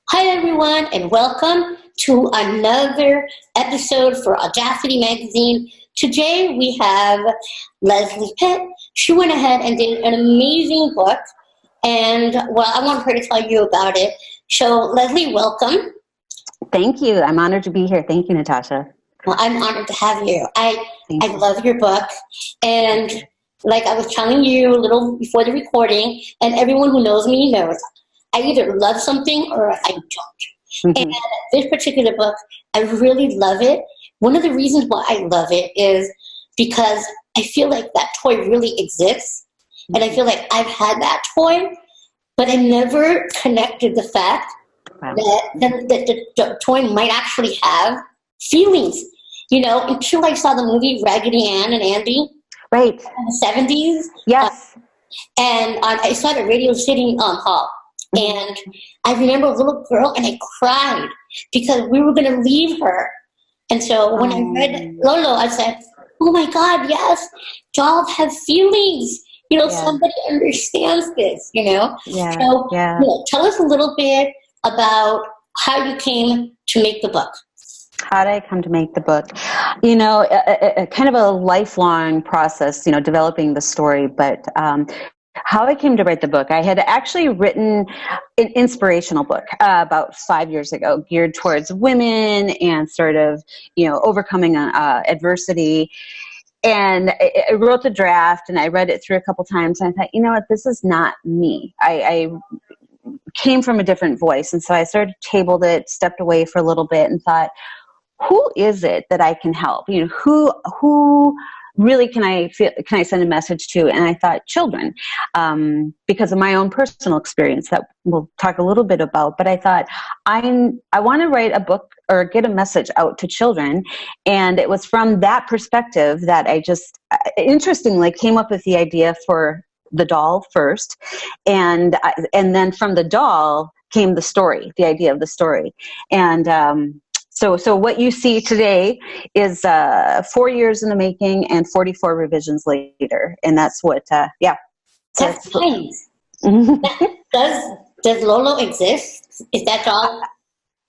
Hi, everyone, and welcome to another episode for Audacity Magazine. Today we have Leslie Pitt. She went ahead and did an amazing book, and well, I want her to tell you about it. So, Leslie, welcome. Thank you. I'm honored to be here. Thank you, Natasha. Well, I'm honored to have you. I Thank you. love your book, and like I was telling you a little before the recording, and everyone who knows me knows, I either love something or I don't. And this particular book, I really love it. One of the reasons why I love it is because I feel like that toy really exists. And I feel like I've had that toy, but I never connected the fact that the toy might actually have feelings. You know, until I saw the movie Raggedy Ann and Andy. Right. In the 70s. Yes. And I saw it at Radio City Hall. And I remember a little girl, and I cried because we were going to leave her. And so when I read Lolo, I said, oh my God, yes, dolls have feelings. You know, somebody understands this, you know? Yeah. So Yeah. You know, tell us a little bit about how you came to make the book. How did I come to make the book? You know, a kind of a lifelong process, you know, developing the story, but how I came to write the book, I had actually written an inspirational book about 5 years ago, geared towards women and sort of, you know, overcoming adversity. And I wrote the draft and I read it through a couple times and I thought, you know what, this is not me. I came from a different voice. And so I sort of tabled it, stepped away for a little bit and thought, who is it that I can help? You know, who really can I send a message to? And I thought children, because of my own personal experience that we'll talk a little bit about. But I thought I want to write a book or get a message out to children. And it was from that perspective that I just interestingly came up with the idea for the doll first. And then from the doll came the story, the idea of the story. And, So what you see today is 4 years in the making and 44 revisions later, and that's what. That's nice. Does Lolo exist? Is that all?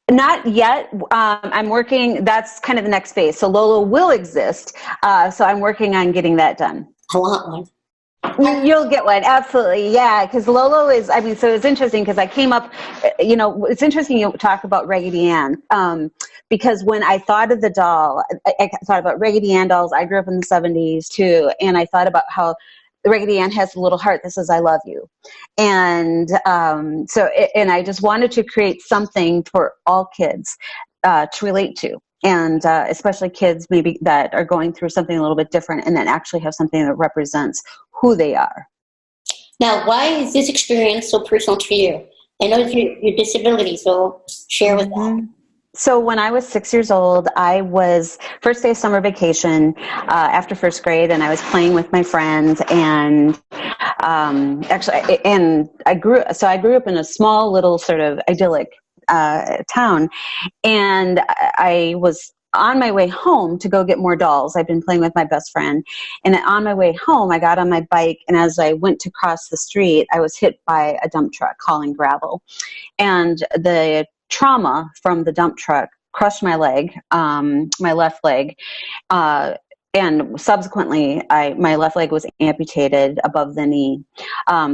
Not yet. I'm working. That's kind of the next phase. So Lolo will exist. So I'm working on getting that done. I want one. You'll get one, absolutely, yeah. Because Lolo is, I mean, so it's interesting because I came up, you know, it's interesting you talk about Raggedy Ann, because when I thought of the doll, I thought about Raggedy Ann dolls. I grew up in the 70s too, and I thought about how Raggedy Ann has a little heart that says, I love you. And and I just wanted to create something for all kids to relate to. And especially kids maybe that are going through something a little bit different and then actually have something that represents who they are. Now, why is this experience so personal to you? I know it's your disability, so share with that. So when I was 6 years old, I was first day of summer vacation after first grade, and I was playing with my friends. And I grew up in a small little sort of idyllic town, and I was on my way home to go get more dolls. I've been playing with my best friend, and on my way home I got on my bike, and as I went to cross the street I was hit by a dump truck hauling gravel, and the trauma from the dump truck crushed my leg, my left leg, and subsequently, my left leg was amputated above the knee.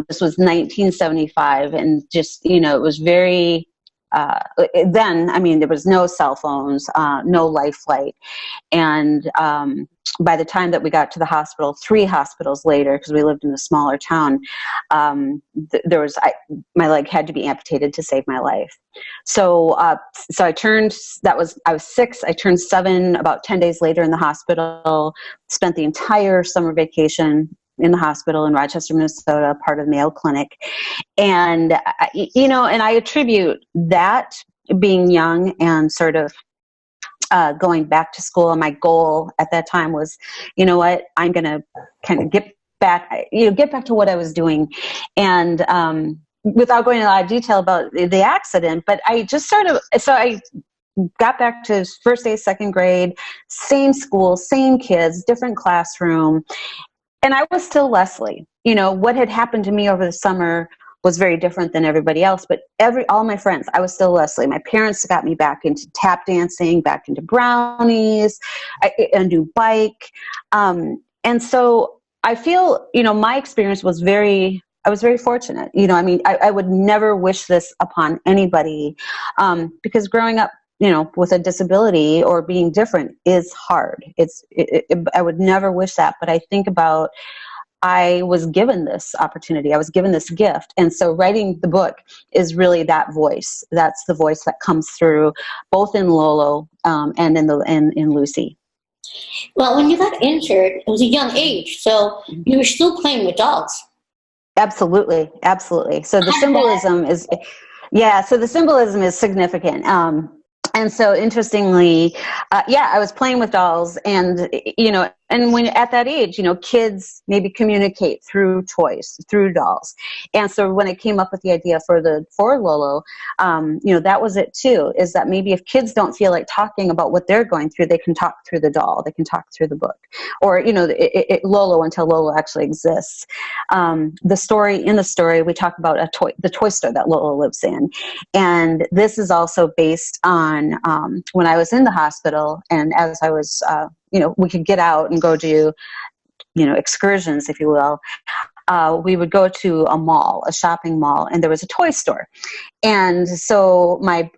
This was 1975, and just, you know, it was very then, I mean, there was no cell phones, no life flight. And by the time that we got to the hospital, 3 hospitals later, because we lived in a smaller town, my leg had to be amputated to save my life. So I was 6, I turned 7 about 10 days later in the hospital, spent the entire summer vacation in the hospital in Rochester, Minnesota, part of Mayo Clinic. And, you know, and I attribute that being young and sort of going back to school. And my goal at that time was, you know what, I'm going to kind of get back to what I was doing. And without going into a lot of detail about the accident, but I just I got back to first day, second grade, same school, same kids, different classroom. And I was still Leslie. You know, what had happened to me over the summer was very different than everybody else, but all my friends, I was still Leslie. My parents got me back into tap dancing, back into brownies, a new bike. And so I feel, my experience was I was very fortunate. I would never wish this upon anybody, because growing up, with a disability or being different is hard. I would never wish that, but I think about, I was given this opportunity. I was given this gift. And so writing the book is really that voice. That's the voice that comes through both in Lolo, and in Lucy. Well, when you got injured, it was a young age, so you were still playing with dolls. Absolutely. So the symbolism is significant. And so interestingly, I was playing with dolls, and, and when at that age, kids maybe communicate through toys, through dolls. And so when I came up with the idea for Lolo, that was it too, is that maybe if kids don't feel like talking about what they're going through, they can talk through the doll, they can talk through the book, or, Lolo, until Lolo actually exists. In the story, we talk about the toy store that Lolo lives in. And this is also based on, when I was in the hospital, and as I was, we could get out and go to, excursions, if you will. We would go to a shopping mall, and there was a toy store. And so my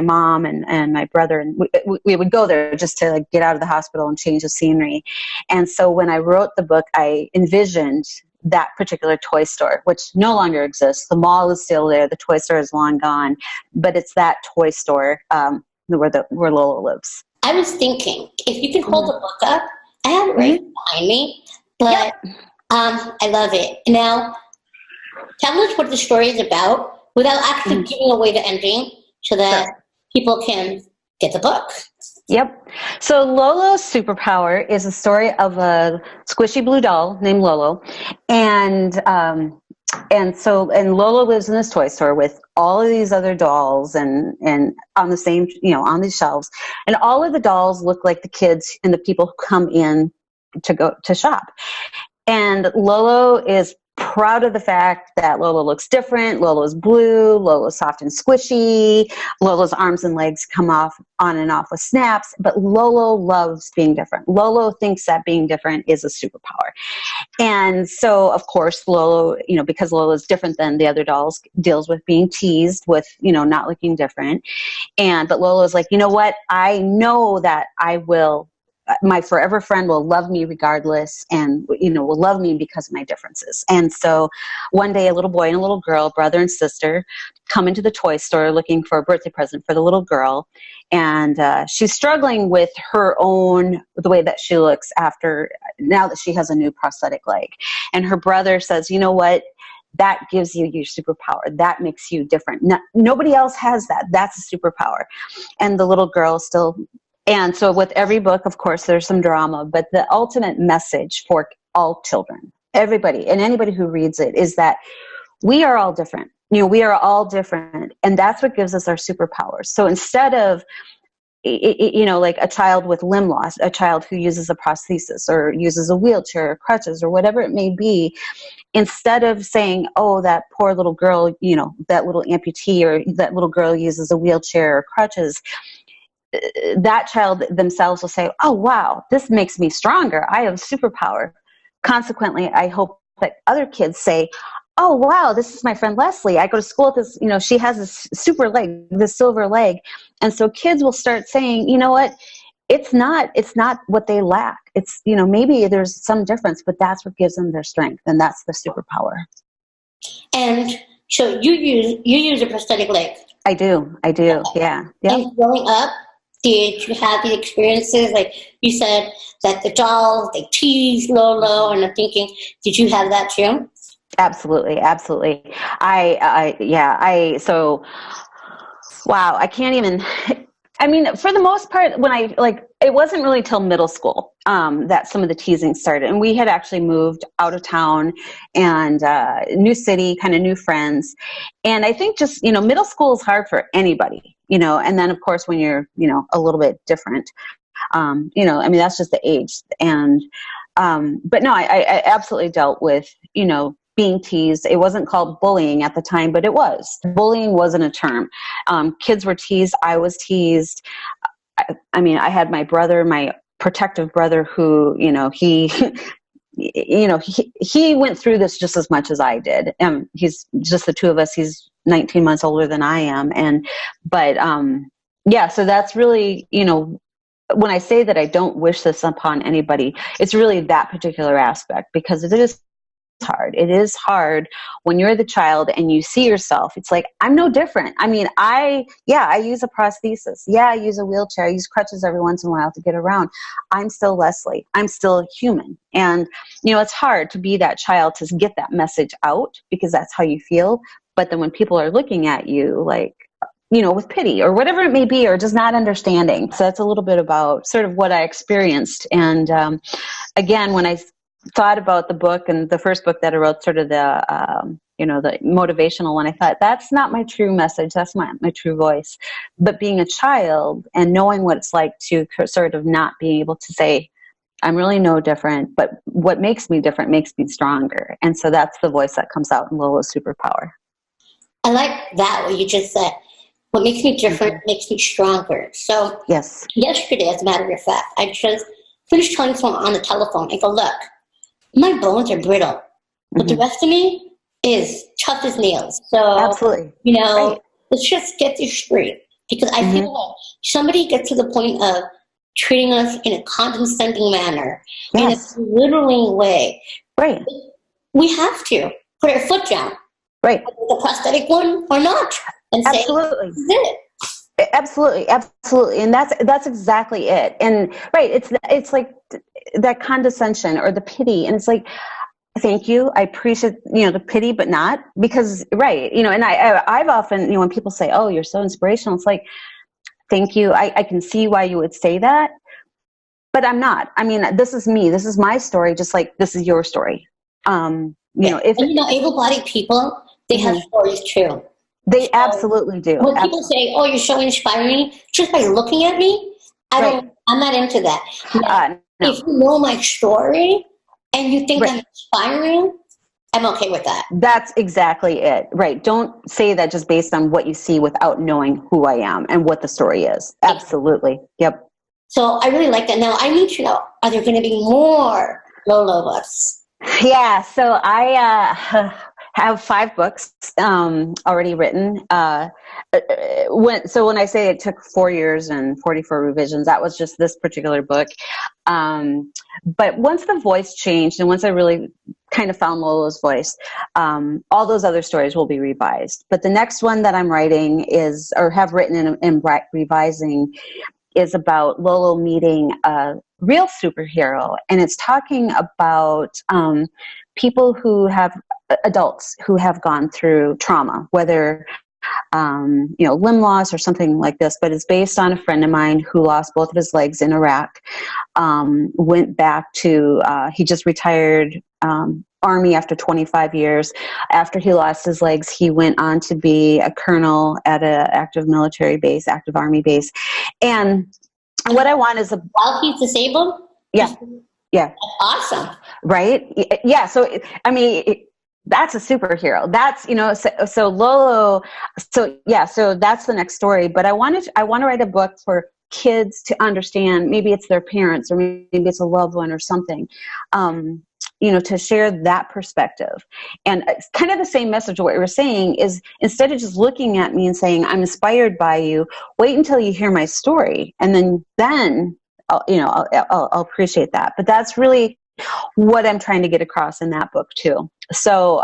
mom and my brother, and we would go there just to get out of the hospital and change the scenery. And so when I wrote the book, I envisioned that particular toy store, which no longer exists. The mall is still there. The toy store is long gone, but it's that toy store where Lola lives. I was thinking, if you can hold the book up, I have it right behind me, but I love it. Now, tell us what the story is about without actually giving away the ending, so that people can get the book. Yep. So Lola Superpower is a story of a squishy blue doll named Lolo. And Lolo lives in this toy store with all of these other dolls and on the same, on these shelves. And all of the dolls look like the kids and the people who come in to go to shop. And Lolo is proud of the fact that Lolo looks different. Lolo's blue. Lolo's soft and squishy. Lolo's arms and legs come off on and off with snaps. But Lolo loves being different. Lolo thinks that being different is a superpower. And so, of course, Lolo, because Lolo is different than the other dolls, deals with being teased with, not looking different. But Lolo's like, you know what? I know that my forever friend will love me regardless, and, will love me because of my differences. And so one day, a little boy and a little girl, brother and sister, come into the toy store looking for a birthday present for the little girl. And she's struggling with the way that she looks now that she has a new prosthetic leg. And her brother says, you know what? That gives you your superpower. That makes you different. Nobody else has that. That's a superpower. And the little girl still... And so with every book, of course, there's some drama, but the ultimate message for all children, everybody, and anybody who reads it, is that we are all different. We are all different. And that's what gives us our superpowers. So instead of, like a child with limb loss, a child who uses a prosthesis or uses a wheelchair or crutches or whatever it may be, instead of saying, oh, that poor little girl, that little amputee, or that little girl uses a wheelchair or crutches, that child themselves will say, oh, wow, this makes me stronger. I have superpower. Consequently, I hope that other kids say, oh, wow, this is my friend Leslie. I go to school with this, she has this super leg, this silver leg. And so kids will start saying, you know what? It's not what they lack. It's, maybe there's some difference, but that's what gives them their strength. And that's the superpower. And so you use a prosthetic leg. I do. Yeah. And growing up, did you have the experiences, like you said, that the dolls, they tease Lolo, and I'm thinking, did you have that too? Absolutely. Wow, I can't even, for the most part, it wasn't really till middle school that some of the teasing started. And we had actually moved out of town, and new city, kind of new friends. And I think just, middle school is hard for anybody, and then of course when you're, a little bit different, that's just the age. And, but no, I absolutely dealt with, being teased. It wasn't called bullying at the time, but it was. Bullying wasn't a term. Kids were teased. I was teased. I mean, I had my brother, my protective brother, who, he he went through this just as much as I did. He's just the two of us. He's 19 months older than I am. So that's really, when I say that I don't wish this upon anybody, it's really that particular aspect, because it is hard. It is hard when you're the child and you see yourself. It's like, I'm no different. I mean, I use a prosthesis. Yeah, I use a wheelchair. I use crutches every once in a while to get around. I'm still Leslie. I'm still human. And, it's hard to be that child, to get that message out, because that's how you feel. But then when people are looking at you like, with pity or whatever it may be, or just not understanding. So that's a little bit about sort of what I experienced. And again, when I thought about the book, and the first book that I wrote, sort of the motivational one, I thought, that's not my true message. That's my true voice. But being a child and knowing what it's like to sort of not being able to say, I'm really no different, but what makes me different makes me stronger. And so that's the voice that comes out in Lola Superpower. I like that, what you just said. What makes me different makes me stronger. So yes, yesterday, as a matter of fact, I just finished telling someone on the telephone, I go, look, my bones are brittle, but the rest of me is tough as nails. So, absolutely. Right. Let's just get this straight. Because I feel like somebody gets to the point of treating us in a condescending manner, in a belittling way. Right. We have to put our foot down. Right. The prosthetic one or not. And absolutely. Say, this is it. Absolutely. And that's exactly it. And right, it's like that condescension or the pity. And it's like, thank you. I appreciate, the pity, but not because, right. And I've often, when people say, oh, you're so inspirational, it's like, thank you. I can see why you would say that, but I'm not. I mean, this is me. This is my story. Just like this is your story. Able-bodied people, they have stories too. They absolutely do. When people say, oh, you're so inspiring, just by looking at me, I'm not into that. Now, if you know my story and you think I'm inspiring, I'm okay with that. That's exactly it. Right. Don't say that just based on what you see without knowing who I am and what the story is. Absolutely. Yep. So I really like that. Now, I need to know, are there going to be more Lolas? Yeah. So I have 5 books already written. When I say it took 4 years and 44 revisions, that was just this particular book. But once the voice changed and once I really kind of found Lolo's voice, all those other stories will be revised. But the next one that I'm writing have written and revising is about Lolo meeting a real superhero. And it's talking about people adults who have gone through trauma, whether limb loss or something like this, but it's based on a friend of mine who lost both of his legs in Iraq, went back to, he just retired Army after 25 years. After he lost his legs, he went on to be a colonel at an active military base, active Army base. And what I want is while he's disabled? Yeah. That's awesome. Right? Yeah. So, that's a superhero. That's, so Lolo, so that's the next story. But I want to write a book for kids to understand, maybe it's their parents or maybe it's a loved one or something, to share that perspective. And it's kind of the same message of what you were saying is, instead of just looking at me and saying, I'm inspired by you, wait until you hear my story. And then I'll appreciate that. But that's really what I'm trying to get across in that book too. So,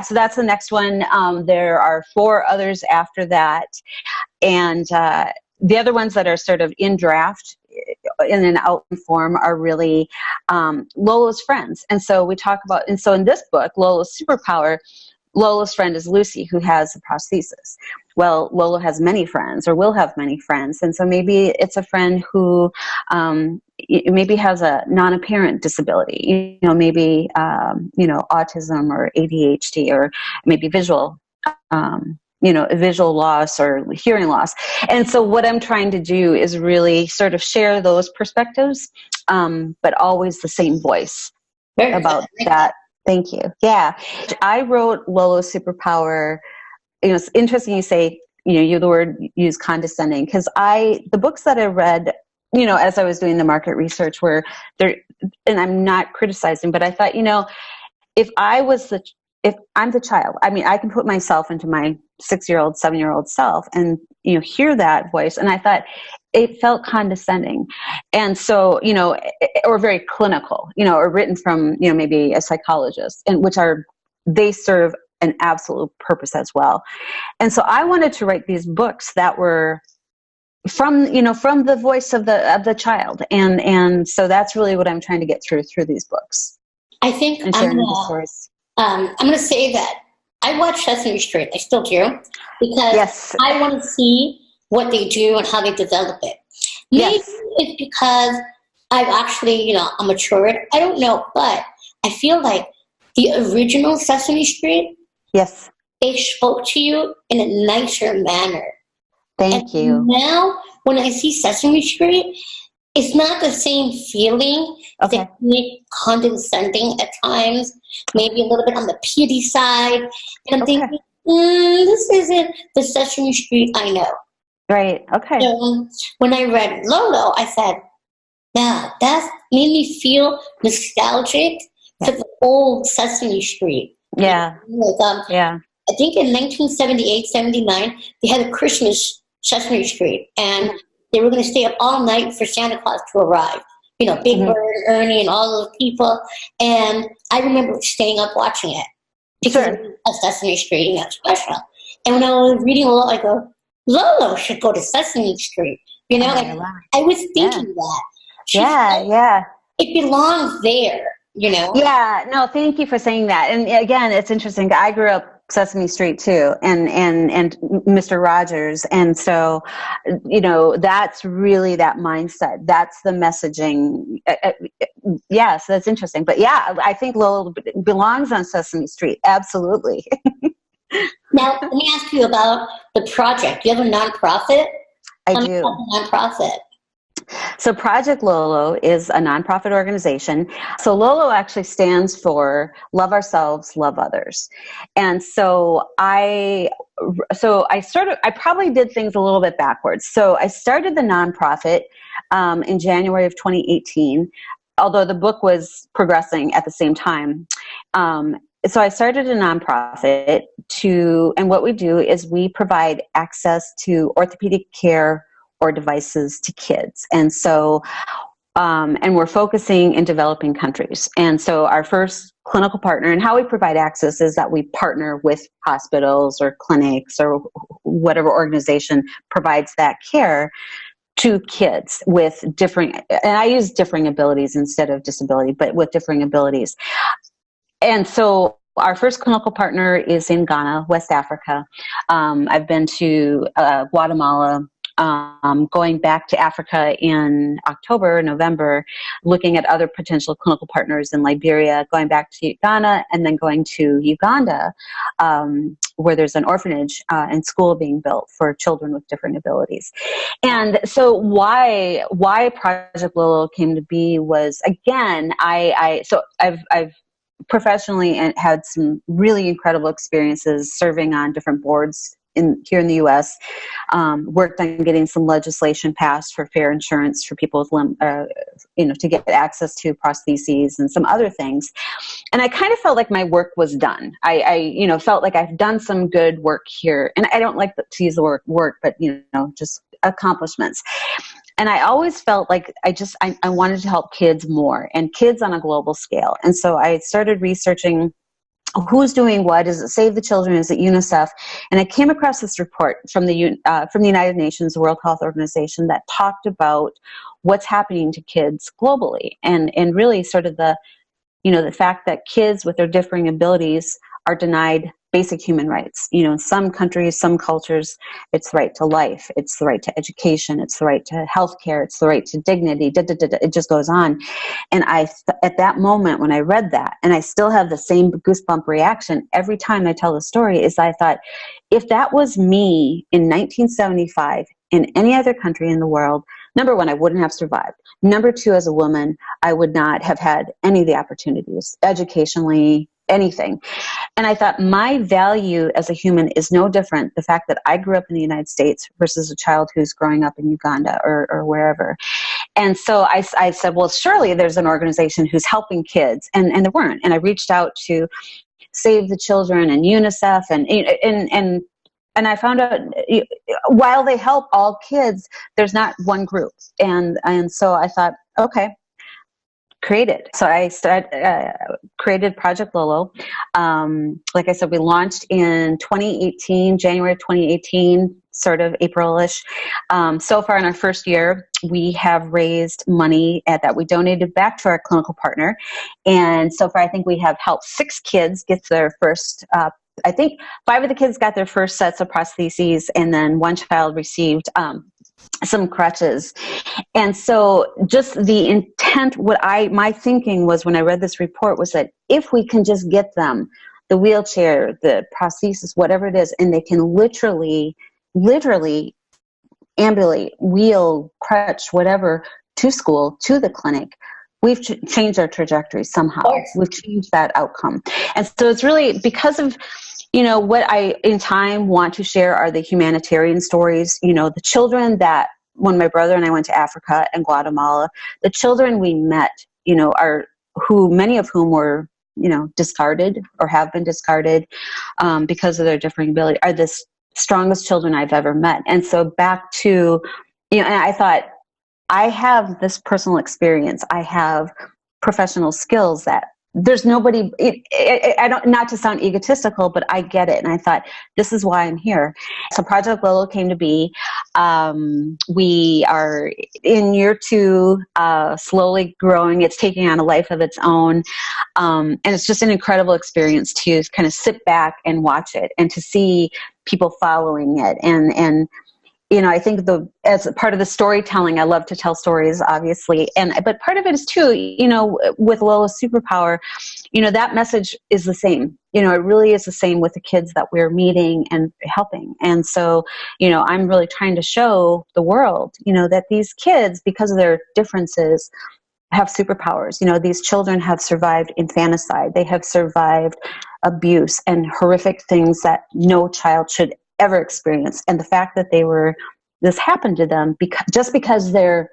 so that's the next one. There are 4 others after that. And the other ones that are sort of in draft in an outline form are really Lolo's friends. And so we talk about, and so in this book, Lola Superpower, Lola's friend is Lucy, who has a prosthesis. Well, Lola has many friends or will have many friends. And so maybe it's a friend who maybe has a non-apparent disability, maybe, autism or ADHD or maybe visual loss or hearing loss. And so what I'm trying to do is really sort of share those perspectives, but always the same voice about that Thank you. Yeah. I wrote Lola Superpower. It's interesting you say, you the word use condescending, because the books that I read, as I was doing the market research were there, and I'm not criticizing, but I thought, if if I'm the child, I mean, I can put myself into my 6-year-old, 7-year-old self and, hear that voice. And I thought it felt condescending. And so, or very clinical, or written from, maybe a psychologist, and they serve an absolute purpose as well. And so I wanted to write these books that were from the voice of the child. And so that's really what I'm trying to get through these books. I think and sharing the stories. I'm going to say that I watch Sesame Street. I still do, because yes. I want to see what they do and how they develop it. Maybe yes. it's because I've actually, I'm matured. I don't know, but I feel like the original Sesame Street, yes, they spoke to you in a nicer manner. Thank you. Now, when I see Sesame Street, it's not the same feeling. Okay. They condescending at times, maybe a little bit on the pity side. And I'm thinking, this isn't the Sesame Street I know. Right. Okay. So when I read Lolo, I said, yeah, that made me feel nostalgic to the old Sesame Street. Yeah. Yeah. I think in 1978, 79, they had a Christmas Sesame Street, and they were going to stay up all night for Santa Claus to arrive. Big Bird, Ernie, and all those people. And I remember staying up watching it because it was a Sesame Street, special. And when I was reading Lolo, I go, Lolo should go to Sesame Street. I was thinking that. It belongs there, Yeah, no, thank you for saying that. And again, it's interesting. I grew up Sesame Street too, and Mr. Rogers. And so, that's really that mindset. That's the messaging. Yes, that's interesting. But yeah, I think Lola belongs on Sesame Street. Absolutely. Now, let me ask you about the project. You have a nonprofit? I do. Nonprofit. So Project Lolo is a nonprofit organization. So Lolo actually stands for Love Ourselves, Love Others. And so I probably did things a little bit backwards. So I started the nonprofit in January of 2018, although the book was progressing at the same time. So I started a nonprofit and what we do is we provide access to orthopedic care or devices to kids. And so, and we're focusing in developing countries. And so our first clinical partner, and how we provide access is that we partner with hospitals or clinics or whatever organization provides that care to kids with differing, and I use differing abilities instead of disability, but with differing abilities. And so our first clinical partner is in Ghana, West Africa. I've been to Guatemala, going back to Africa in October, November, looking at other potential clinical partners in Liberia, going back to Ghana, and then going to Uganda, where there's an orphanage and school being built for children with different abilities. And so why Project Lolo came to be was, again, I've professionally had some really incredible experiences serving on different boards here in the U.S., worked on getting some legislation passed for fair insurance for people with, to get access to prostheses and some other things. And I kind of felt like my work was done. I felt like I've done some good work here. And I don't like to use the word work, but, just accomplishments. And I always felt like I wanted to help kids more, and kids on a global scale. And so I started researching who's doing what. Is it Save the Children? Is it UNICEF? And I came across this report from the United Nations, the World Health Organization, that talked about what's happening to kids globally, and really sort of the fact that kids with their differing abilities are denied basic human rights. In some countries, some cultures, it's the right to life, it's the right to education, it's the right to healthcare, it's the right to dignity, it just goes on. And at that moment when I read that, and I still have the same goosebump reaction every time I tell the story, is I thought, if that was me in 1975 in any other country in the world, number one, I wouldn't have survived. Number two, as a woman, I would not have had any of the opportunities educationally, anything. And I thought my value as a human is no different. The fact that I grew up in the United States versus a child who's growing up in Uganda or wherever. And so I said, well, surely there's an organization who's helping kids. And there weren't. And I reached out to Save the Children and UNICEF and I found out while they help all kids, there's not one group. And so I thought, okay, create it. So I created Project Lolo. Like I said, we launched in 2018, January 2018, sort of April-ish. So far in our first year, we have raised money that we donated back to our clinical partner. And so far, I think we have helped 6 kids get their first, I think 5 of the kids got their first sets of prostheses, and then 1 child received some crutches. And so just the intent, my thinking was when I read this report was that if we can just get them the wheelchair, the prosthesis, whatever it is, and they can literally ambulate, wheel, crutch, whatever, to school, to the clinic, we've changed our trajectory somehow. We've changed that outcome. And so it's really because of, what I, in time, want to share are the humanitarian stories, the children that, when my brother and I went to Africa and Guatemala, the children we met, many of whom were, discarded or have been discarded because of their differing ability, are the strongest children I've ever met. And so back to, and I thought, I have this personal experience. I have professional skills that there's nobody, I don't, not to sound egotistical, but I get it. And I thought, this is why I'm here. So Project Lolo came to be. We are in year 2, slowly growing. It's taking on a life of its own. And it's just an incredible experience to kind of sit back and watch it and to see people following it. And I think as part of the storytelling, I love to tell stories, obviously. But part of it is too, with Lola Superpower, that message is the same. It really is the same with the kids that we're meeting and helping. And so, I'm really trying to show the world, that these kids, because of their differences, have superpowers. These children have survived infanticide. They have survived abuse and horrific things that no child should ever experienced. And the fact that this happened to them because their,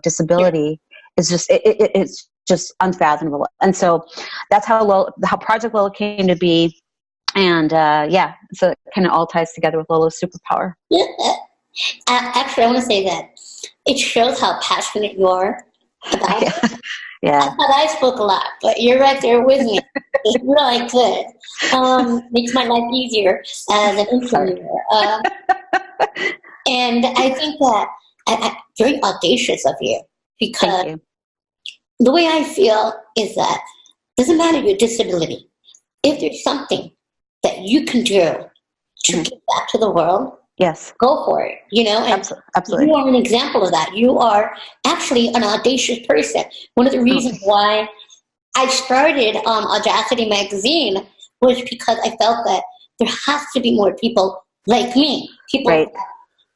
disability is just, it's just unfathomable. And so that's how Project Lola came to be. And so it kind of all ties together with Lola's Superpower. Yeah. Actually, I want to say that it shows how passionate you are about it. Yeah. I thought I spoke a lot, but you're right there with me. It's really good. Makes my life easier as an interviewer. And I think that very audacious of you, because the way I feel is that it doesn't matter your disability. If there's something that you can do to give back to the world, yes, go for it. And absolutely. You are an example of that. You are actually an audacious person. One of the reasons why I started Audacity magazine was because I felt that there has to be more people like me. People that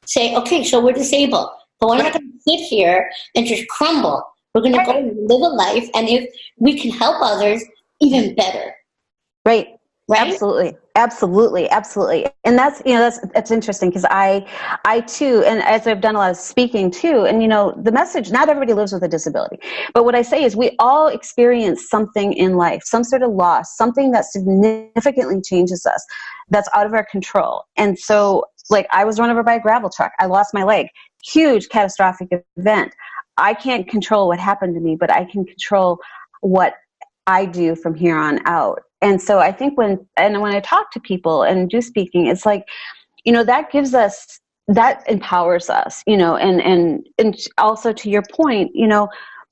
say, okay, so we're disabled, but we're not going to sit here and just crumble. We're going to go and live a life, and if we can help others, even better. Right. Absolutely. And that's interesting because I too, and as I've done a lot of speaking too, and the message, not everybody lives with a disability, but what I say is we all experience something in life, some sort of loss, something that significantly changes us, that's out of our control. And so like I was run over by a gravel truck. I lost my leg, huge catastrophic event. I can't control what happened to me, but I can control what I do from here on out. And so I think when I talk to people and do speaking, it's like, that gives us, that empowers us, and also to your point,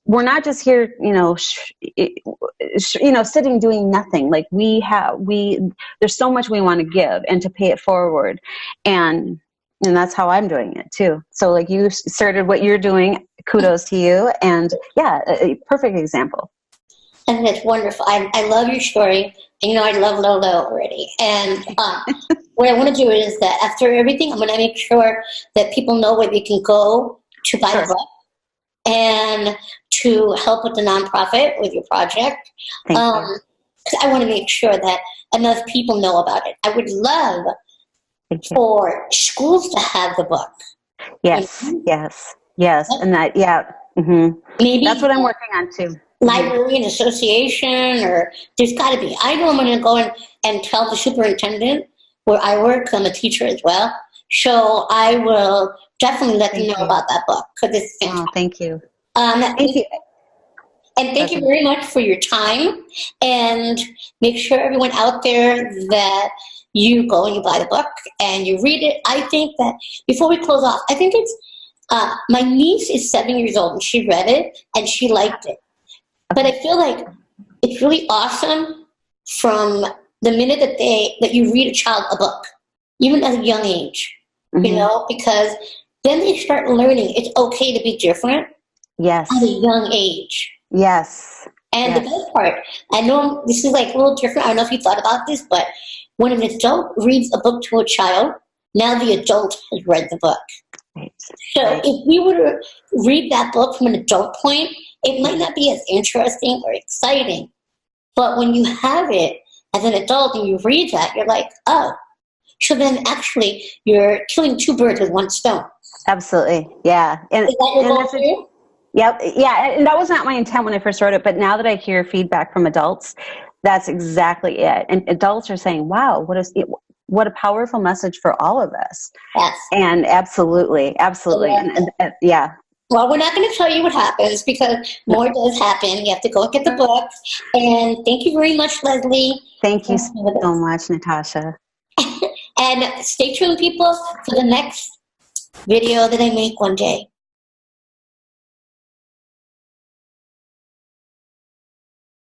we're not just here, sitting doing nothing. Like there's so much we want to give and to pay it forward. And that's how I'm doing it too. So like you started what you're doing, kudos to you. And a perfect example. And it's wonderful. I love your story. And, I love Lolo already. And what I want to do is that after everything, I'm going to make sure that people know where they can go to buy the book and to help with the nonprofit with your project. Thank you. because I want to make sure that enough people know about it. I would love for schools to have the book. Yes, you know? yes. And that, Maybe that's what I'm working on too. Librarian Association, or there's got to be. I know I'm going to go and tell the superintendent where I work. I'm a teacher as well. So I will definitely let them know about that book, because it's fantastic. Oh, thank you. Thank you. And thank you very much for your time. And make sure everyone out there that you go and you buy the book and you read it. I think that before we close off, I think it's my niece is 7 years old and she read it and she liked it. But I feel like it's really awesome from the minute that you read a child a book, even at a young age, you know, because then they start learning it's okay to be different. Yes. At a young age. Yes. And the best part, I know this is like a little different. I don't know if you thought about this, but when an adult reads a book to a child, now the adult has read the book. Right. So if we were to read that book from an adult point, it might not be as interesting or exciting. But when you have it as an adult and you read that, you're like, oh. So then actually you're killing two birds with one stone. Absolutely. Yeah. And, is that your goal too? Yep. Yeah. And that was not my intent when I first wrote it. But now that I hear feedback from adults, that's exactly it. And adults are saying, wow, what a powerful message for all of us. Yes. And absolutely. And yeah. Well, we're not going to tell you what happens because more does happen. You have to go and get the book. And thank you very much, Leslie. Thank you so much, Natasha. And stay tuned, people, for the next video that I make one day.